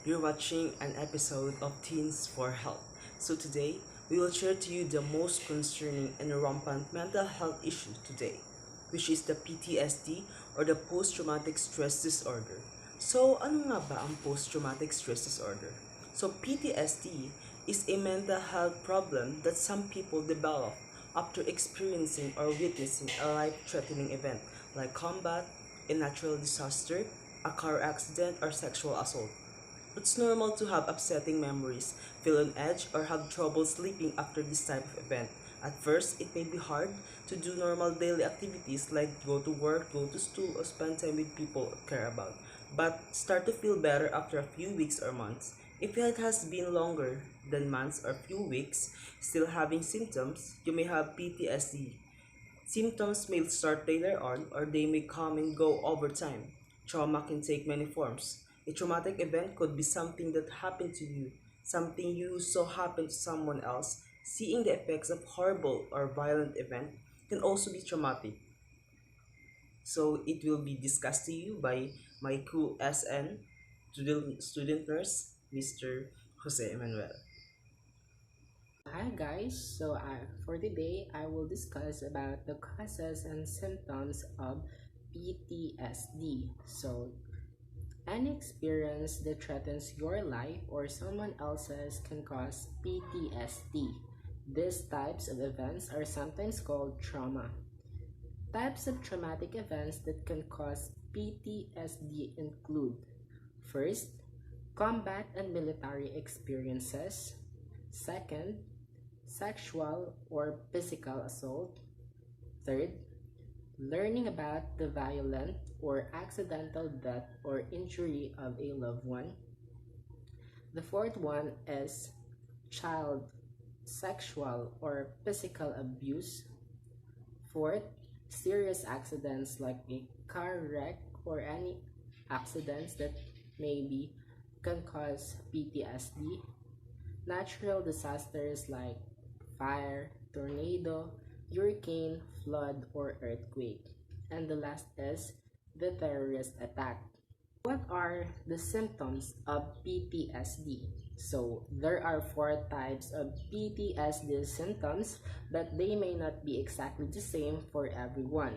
You're watching an episode of Teens for Health. So today, we will share to you the most concerning and rampant mental health issue today, which is the PTSD or the post-traumatic stress disorder. So ano nga ba ang post-traumatic stress disorder? So PTSD is a mental health problem that some people develop after experiencing or witnessing a life-threatening event like combat, a natural disaster, a car accident, or sexual assault. It's normal to have upsetting memories, feel on edge, or have trouble sleeping after this type of event. At first, it may be hard to do normal daily activities like go to work, go to school, or spend time with people you care about, but start to feel better after a few weeks or months. If it has been longer than months or few weeks, still having symptoms, you may have PTSD. Symptoms may start later on or they may come and go over time. Trauma can take many forms. A traumatic event could be something that happened to you, something you saw happen to someone else. Seeing the effects of horrible or violent event can also be traumatic. So it will be discussed to you by my co-SN student nurse, Mr. Jose Emmanuel. Hi guys, for today I will discuss about the causes and symptoms of PTSD. Any experience that threatens your life or someone else's can cause PTSD. These types of events are sometimes called trauma. Types of traumatic events that can cause PTSD include: first, combat and military experiences; second, sexual or physical assault; third, learning about the violent or accidental death or injury of a loved one. The fourth one is child sexual or physical abuse. Fourth, serious accidents like a car wreck or any accidents that maybe can cause PTSD. Natural disasters like fire, tornado, hurricane, flood, or earthquake. And the last is the terrorist attack. What are the symptoms of PTSD? So, there are four types of PTSD symptoms, but they may not be exactly the same for everyone.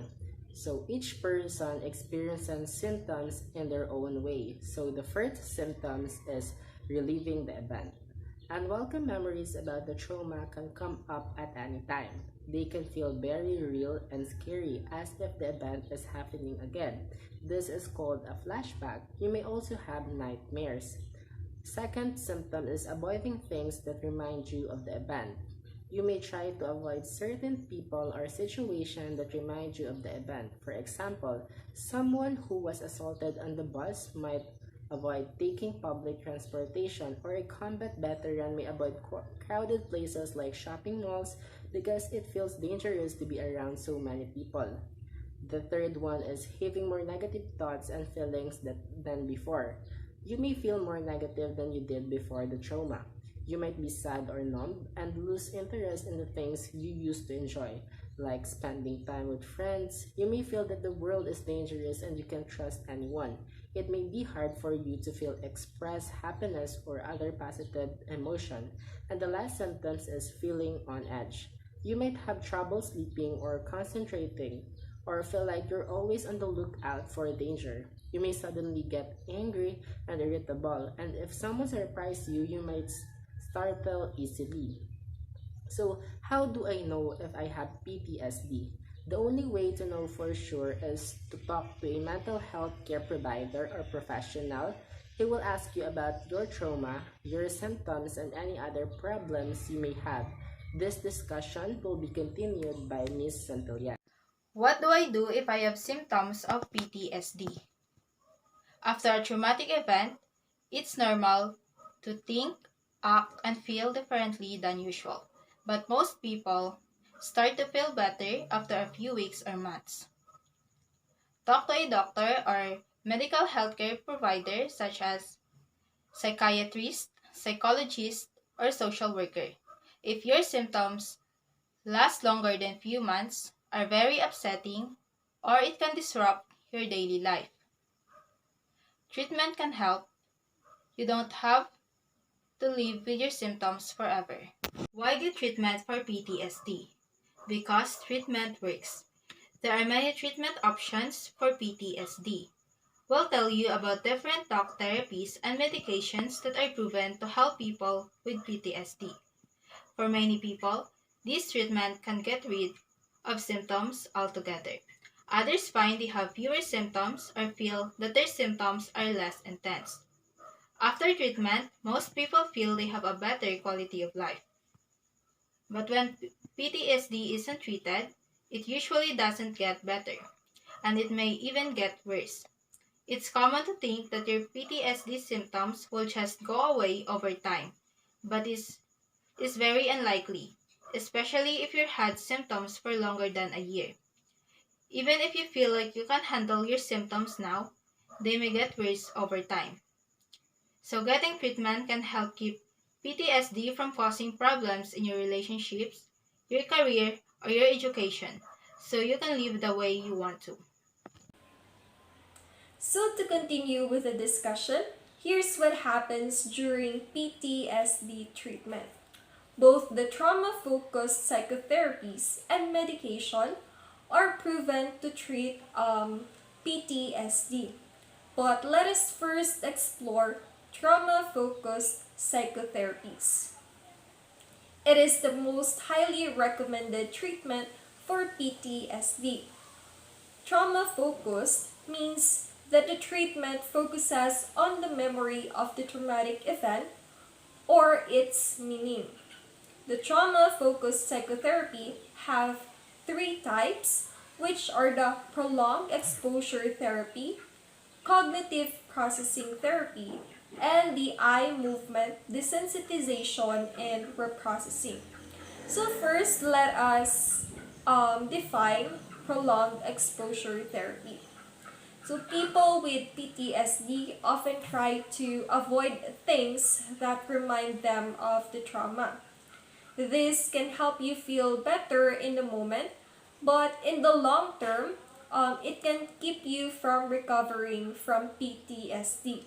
So, each person experiences symptoms in their own way. So, the first symptoms is reliving the event. Unwelcome memories about the trauma can come up at any time. They can feel very real and scary as if the event is happening again. This is called a flashback. You may also have nightmares. Second symptom is avoiding things that remind you of the event. You may try to avoid certain people or situations that remind you of the event. For example, someone who was assaulted on the bus might avoid taking public transportation, or a combat veteran may avoid crowded places like shopping malls because it feels dangerous to be around so many people. The third one is having more negative thoughts and feelings than before. You may feel more negative than you did before the trauma. You might be sad or numb and lose interest in the things you used to enjoy, like spending time with friends. You may feel that the world is dangerous and you can't trust anyone. It may be hard for you to feel express happiness or other positive emotion. And the last sentence is feeling on edge. You might have trouble sleeping or concentrating, or feel like you're always on the lookout for danger. You may suddenly get angry and irritable, and if someone surprises you, you might startle easily. So, how do I know if I have PTSD? The only way to know for sure is to talk to a mental health care provider or professional. He will ask you about your trauma, your symptoms, and any other problems you may have. This discussion will be continued by Ms. Santillan. What do I do if I have symptoms of PTSD? After a traumatic event, it's normal to think, act, and feel differently than usual. But most people start to feel better after a few weeks or months. Talk to a doctor or medical healthcare provider such as psychiatrist, psychologist, or social worker. If your symptoms last longer than few months, are very upsetting, or it can disrupt your daily life. Treatment can help You don't have to live with your symptoms forever. Why do treatment for PTSD? Because treatment works. There are many treatment options for PTSD. We'll tell you about different talk therapies and medications that are proven to help people with PTSD. For many people, this treatment can get rid of symptoms altogether. Others find they have fewer symptoms or feel that their symptoms are less intense. After treatment, most people feel they have a better quality of life. But when PTSD isn't treated, it usually doesn't get better, and it may even get worse. It's common to think that your PTSD symptoms will just go away over time, but is very unlikely, especially if you've had symptoms for longer than a year. Even if you feel like you can handle your symptoms now, they may get worse over time. So getting treatment can help keep PTSD from causing problems in your relationships, your career, or your education, so you can live the way you want to. So to continue with the discussion, here's what happens during PTSD treatment. Both the trauma-focused psychotherapies and medication are proven to treat PTSD. But let us first explore trauma-focused psychotherapies. It is the most highly recommended treatment for PTSD. Trauma-focused means that the treatment focuses on the memory of the traumatic event or its meaning. The trauma-focused psychotherapy have three types, which are the prolonged exposure therapy, cognitive processing therapy, and the eye movement desensitization and reprocessing. So first, let us define prolonged exposure therapy. So people with PTSD often try to avoid things that remind them of the trauma. This can help you feel better in the moment, but in the long term, it can keep you from recovering from PTSD.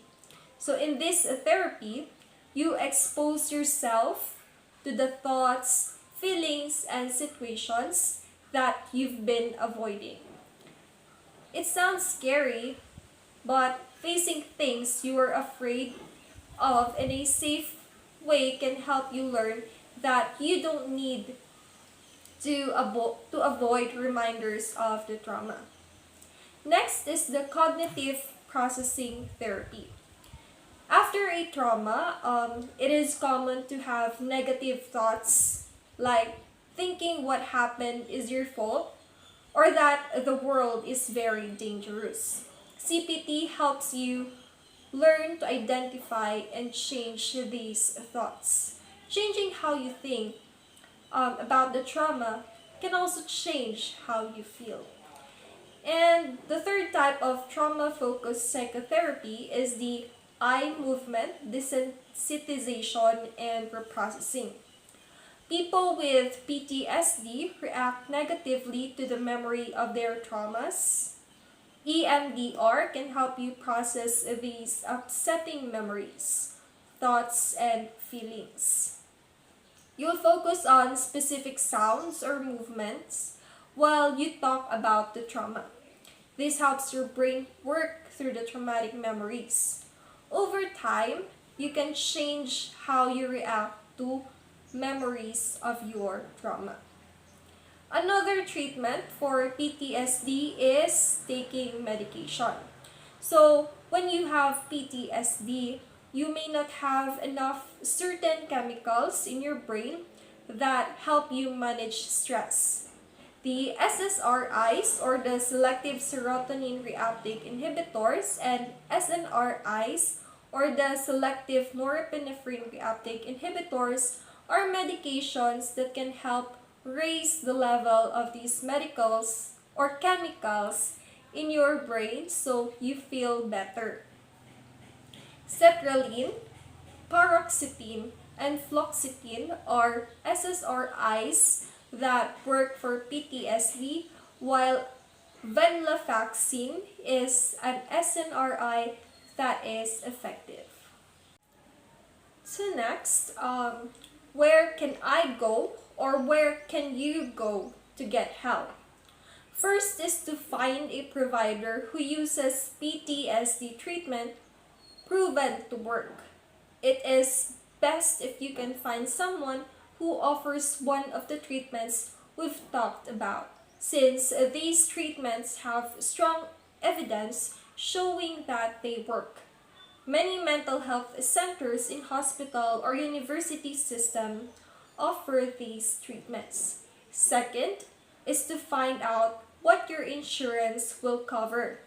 So in this therapy, you expose yourself to the thoughts, feelings, and situations that you've been avoiding. It sounds scary, but facing things you are afraid of in a safe way can help you learn that you don't need to avoid reminders of the trauma. Next is the cognitive processing therapy. After a trauma, it is common to have negative thoughts like thinking what happened is your fault or that the world is very dangerous. CPT helps you learn to identify and change these thoughts. Changing how you think about the trauma can also change how you feel. And the third type of trauma-focused psychotherapy is the eye movement desensitization and reprocessing. People with PTSD react negatively to the memory of their traumas. EMDR can help you process these upsetting memories, thoughts, and feelings. You'll focus on specific sounds or movements while you talk about the trauma. This helps your brain work through the traumatic memories. Over time, you can change how you react to memories of your trauma. Another treatment for PTSD is taking medication. So, when you have PTSD, you may not have enough certain chemicals in your brain that help you manage stress. The SSRIs, or the selective serotonin reuptake inhibitors, and SNRIs, or the selective norepinephrine reuptake inhibitors, are medications that can help raise the level of these medicals or chemicals in your brain so you feel better. Sertraline, paroxetine, and fluoxetine are SSRIs that work for PTSD, while venlafaxine is an SNRI that is effective. So next, where can I go or where can you go to get help? First is to find a provider who uses PTSD treatment proven to work. It is best if you can find someone who offers one of the treatments we've talked about, since these treatments have strong evidence showing that they work. Many mental health centers in hospital or university system offer these treatments. Second is to find out what your insurance will cover.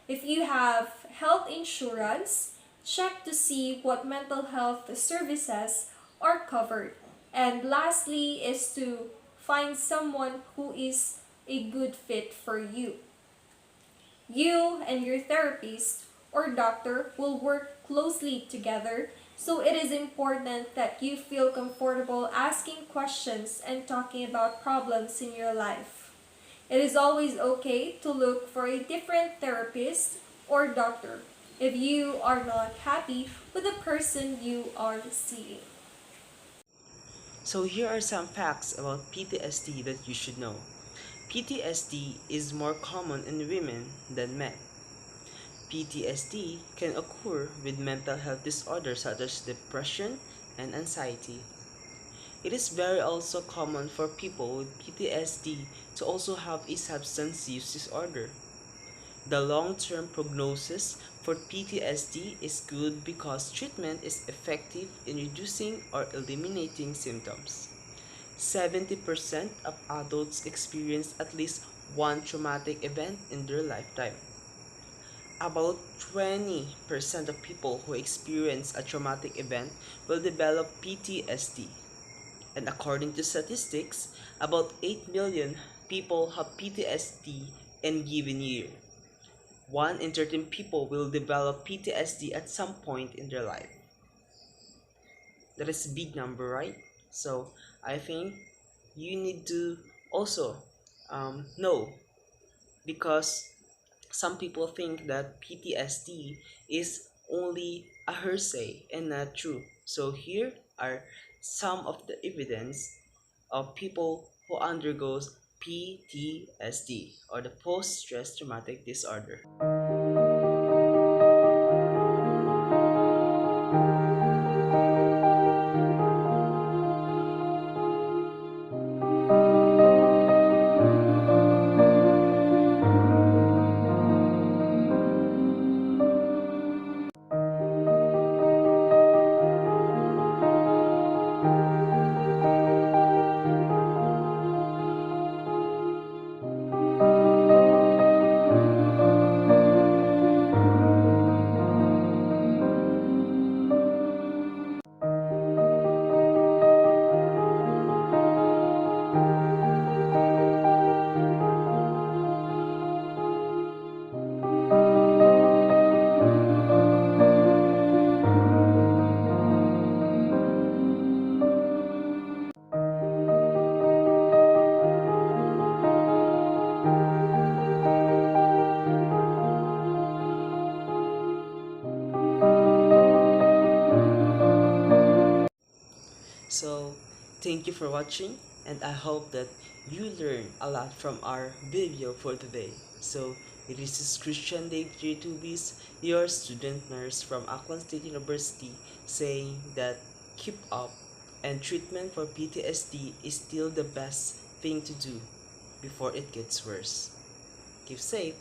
If you have health insurance, check to see what mental health services are covered. And lastly is to find someone who is a good fit for you. You and your therapist or doctor will work closely together, so it is important that you feel comfortable asking questions and talking about problems in your life. It is always okay to look for a different therapist or doctor if you are not happy with the person you are seeing. So here are some facts about PTSD that you should know. PTSD is more common in women than men. PTSD can occur with mental health disorders such as depression and anxiety. It is very also common for people with PTSD to also have a substance use disorder. The long-term prognosis for PTSD is good because treatment is effective in reducing or eliminating symptoms. 70% of adults experience at least one traumatic event in their lifetime. About 20% of people who experience a traumatic event will develop PTSD. And according to statistics, about 8 million people have PTSD in a given year. 1 in 13 people will develop PTSD at some point in their life. That is a big number, right? So I think you need to also know, because some people think that PTSD is only a hearsay and not true. So here are some of the evidence of people who undergoes PTSD or the post-stress traumatic disorder. So, thank you for watching, and I hope that you learn a lot from our video for today. So, this is Christian Dave J2Bs, your student nurse from Aklan State University, saying that keep up, and treatment for PTSD is still the best thing to do before it gets worse. Keep safe.